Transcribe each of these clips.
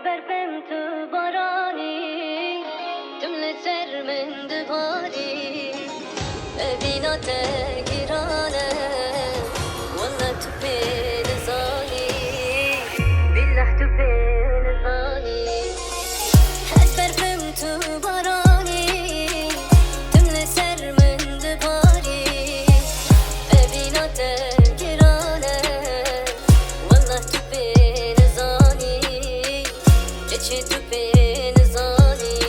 برفم تو بارانی جمله سر من دباری ببینات گیرانه والله تو بین زانی بالله تو بین زانی از برفم تو بارانی جمله سر من دباری ببینات گیرانه والله تو بین زانی چه تو بین زانی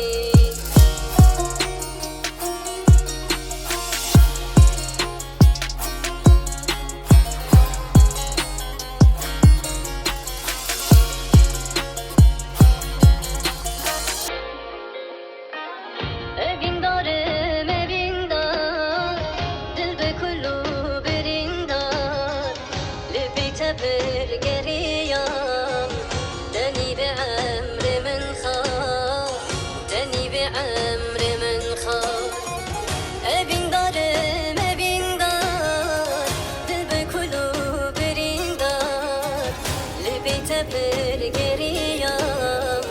evin darım evin dar dil be kullu birin dar لبي تبر قريام دني بعمر من خار دني بعمر من خار evin darım evin dar dil be kullu birin dar لبي تبر قريام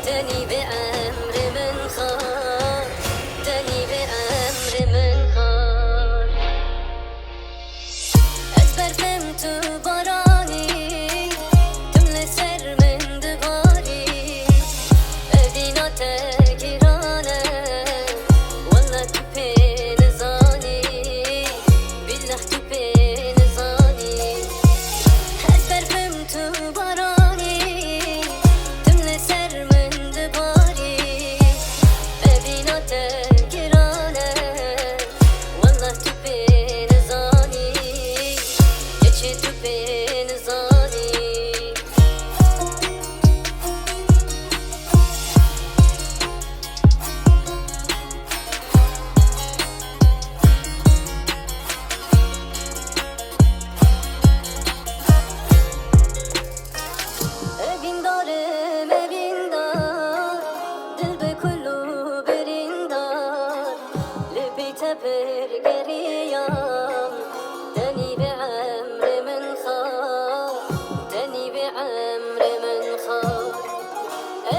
دني بعمر من خار دني بعمر من خار أكبر فهمت باراني جملة سر من دباري أدينات جيرانة والله تبين زاني بالله تبين زاني أكبر فهمت باراني جملة سر من دباري أدينات جيرانة والله تبين زاني چه تو بین زانی evin darım evin dar dil be kullu birin dar لبي تبر قريام دني بعمر من خار دني بعمر من خار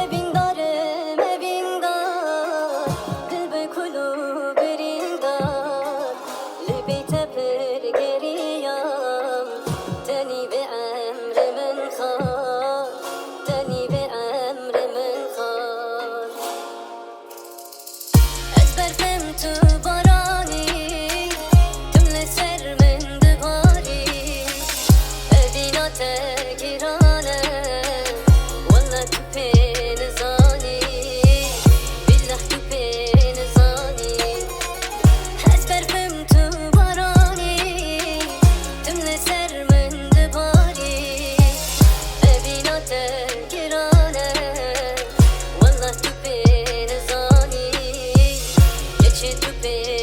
evin darım evin dar dil be kullu birin dar لبي تبر قريام دني بعمر من خار دني بعمر من خار أكبر فهمت باراني جملة سر من دباري أدينات جيرانة والله تبين زاني بالله تبين زاني أكبر فهمت باراني جملة سر من دباري أدينات جيرانة والله تبين زاني چه تو بین